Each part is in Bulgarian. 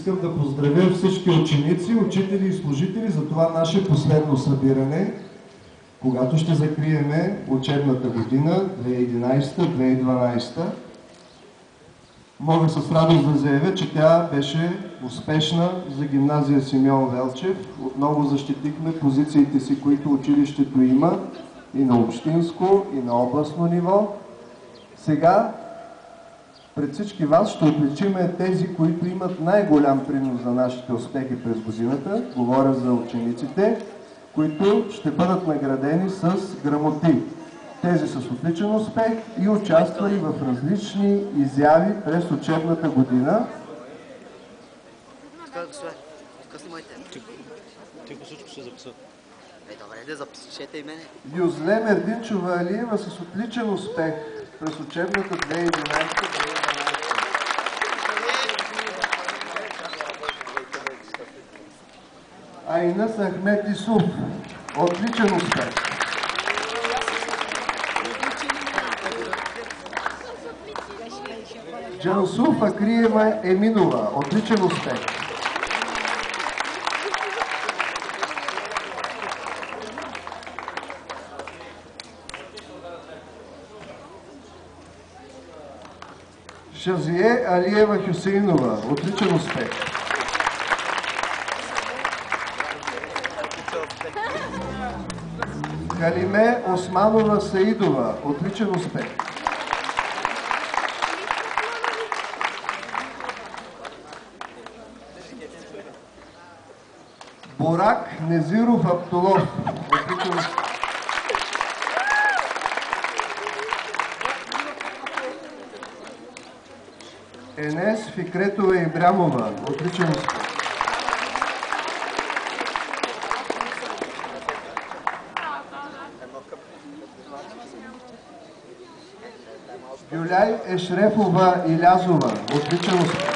Искам да поздравя всички ученици, учители и служители за това наше последно събиране, когато ще закриеме учебната година 2011-2012. Мога с радост да заявя, че тя беше успешна за гимназия Симеон Велчев. Отново защитихме позициите си, които училището има и на общинско, и на областно ниво. Сега пред всички вас ще отличиме тези, които имат най-голям принос за нашите успехи през годината. Говоря за учениците, които ще бъдат наградени с грамоти. Тези с отличен успех и участвали в различни изяви през учебната година. Юзле Мердинчова Алиева с отличен успех през учебната 2011-2012. Айнас Ахмет Исуф. Отличен успех. Джансуф Акриева Еминова. Отличен успех. Шазие Алиева Хюсейнова. Отличен успех. Халиме Османова Саидова. Отличен успех. Бурак Незиров Аптолов. Отличен успех. Енес Фикретова Ибрямова. Отличен успех. Гюляй Ешрефова Илязова. Отличен успех.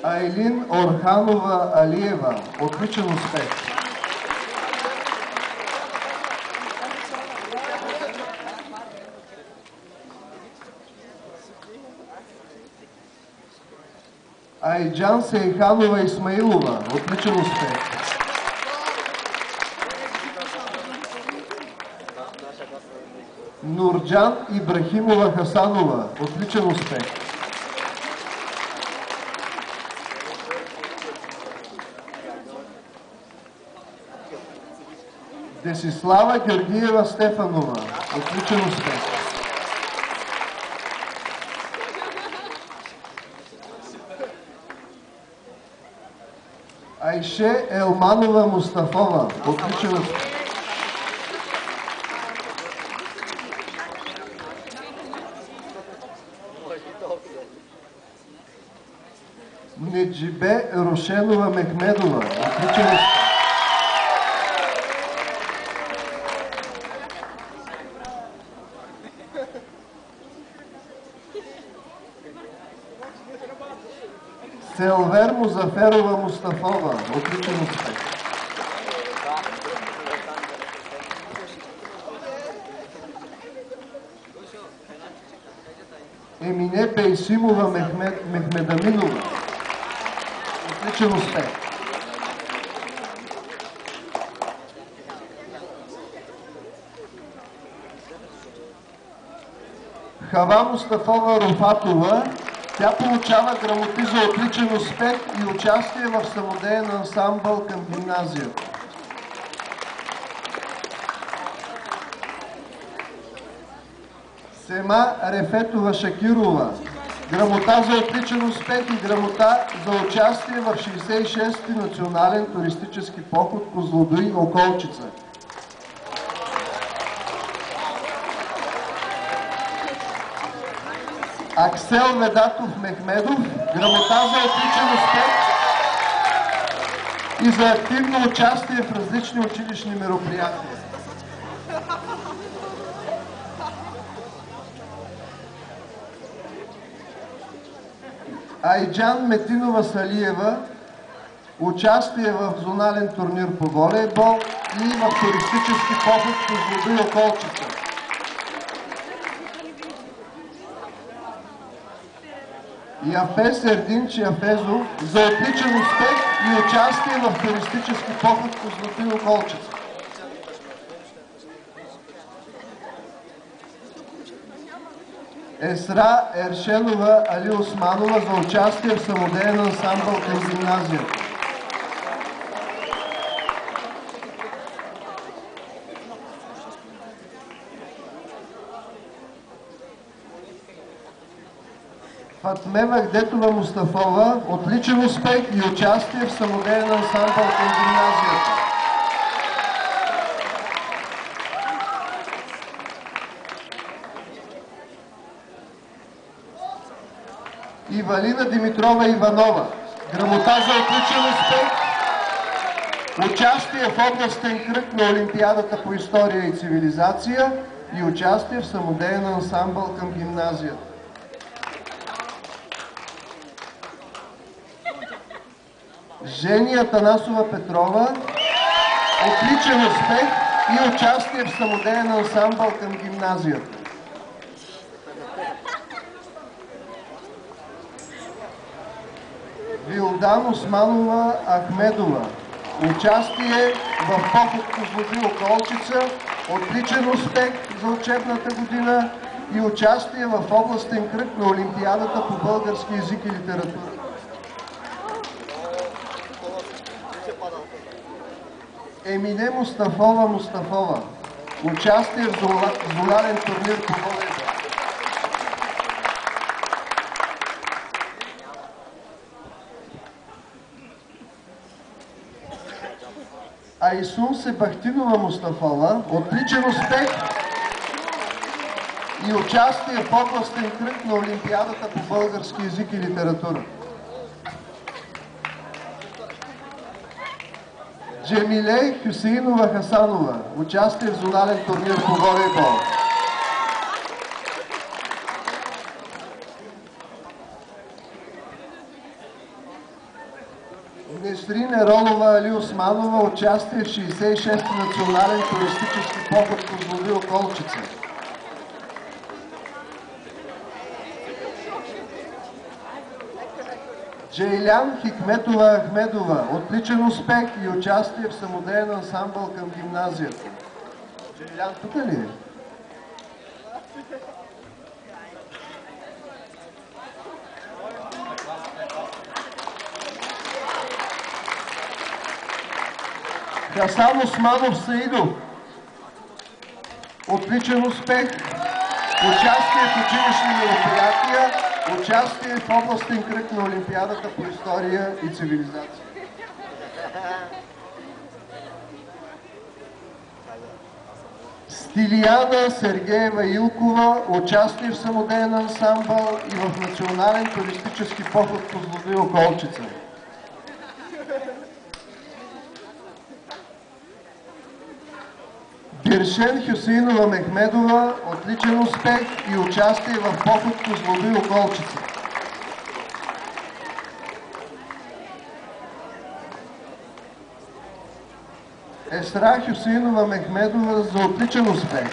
Айлин Орханова Алиева. Отличен успех. Айджан Сейханова Исмаилова. Отличен успех. Нурджан Ибрахимова Хасанова. Отличен успех. Десислава Георгиева Стефанова. Отличен успех. Айше Елманова Мустафова. Отличен успех. Неджибе Рошенова Мехмедова. Отличен успех. Селвер Музаферова Мустафова. Отличен успех. Емине Пейсимова Мехмедаминова. Отличен успех. Хава Мустафова Руфатова. Тя получава грамоти за отличен успех и участие в самодеен ансамбъл към гимназията. Сема Рефетова Шакирова. Грамота за отличен успех и грамота за участие в 66-ти национален туристически поход Козлодуй Околчица. Аксел Ведатов Мехмедов. Грамота за отличен успех и за активно участие в различни училищни мероприятия. Айджан Метинова Салиева. Участие в зонален турнир по волейбол и в туристически поход Козлодуй Околчица. Яфес Ердинч Яфезов за отличен успех и участие в туристически поход по Златоил Колчица. Есра Ершенова Али Османова за участие в самодеен ансамбъл към гимназията. Фатме Вагдетова Мустафова, отличен успех и участие в самодеен ансамбъл към гимназията. Ивалина Димитрова Иванова, грамота за отличен успех, участие в областен кръг на Олимпиадата по история и цивилизация и участие в самодеен ансамбъл към гимназията. Жени Атанасова Петрова, отличен успех и участие в самодеен ансамбъл към гимназията. Вилдан Османова Ахмедова, участие в поход по Златоил Колчица, отличен успех за учебната година и участие в областен кръг на Олимпиадата по български език и литература. Емине Мустафова Мустафова, участие в зонален турнир по волейбол. Айсун Себахтинова Мустафова, отличен успех и участие в областен кръг на Олимпиадата по български език и литература. Джемиле Хюсеинова Хасанова, участие в зонален турнир по волейбол. Несрин Еролова Али Османова, участие в 66-ти национален туристически поход по Златоил Колчица. Джейлян Хикметова Ахмедова, отличен успех и участие в самодеен ансамбъл към гимназията. Джейлян тук ли е? Хасан Османов Саидов, отличен успех, участие в училищни мероприятия, участие в областен кръг на Олимпиадата по история и цивилизация. Стилияна Сергеева Илкова, участие в самодеен ансамбъл и в национален туристически поход по Златоил Колчица. Биршен Хюсеинова Мехмедова, отличен успех и участие в поход по Златоил Колчица. Есра Хюсеинова Мехмедова за отличен успех.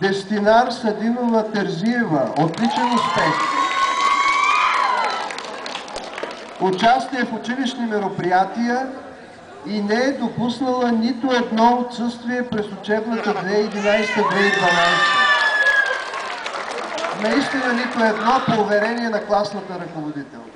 Дестинар Садинова Терзиева, отличен успех. Участие в училищни мероприятия и не е допуснала нито едно отсъствие през учебната 2011-2012. Наистина нито едно по уверение на класната ръководителка.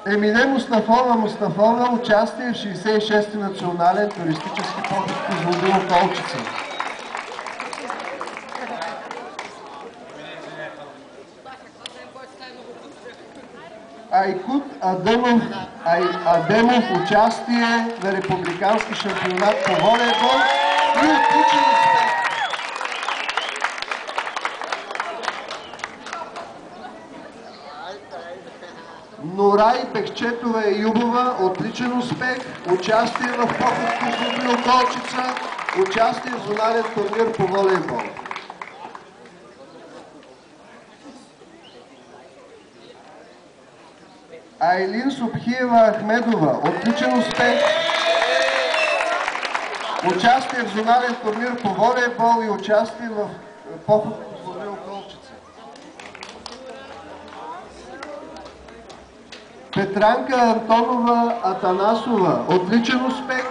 Емине Мустафова Мустафова, участие в 66-ти национален туристически поход по Златоил Колчица. Айкут Адемов, участие на републикански шампионат по волейбол и отличен успех. Норай Бехчетова Юбова, отличен успех, участие в поход по Златоил Колчица, участие в зонален турнир по волейбол. Айлин Субхиева Ахмедова. Отличен успех! Участие в зонален турнир по волейбол и участие в поход по Златоуст Колчица. Петранка Антонова Атанасова. Отличен успех!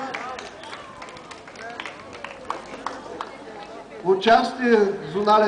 Участие в зонален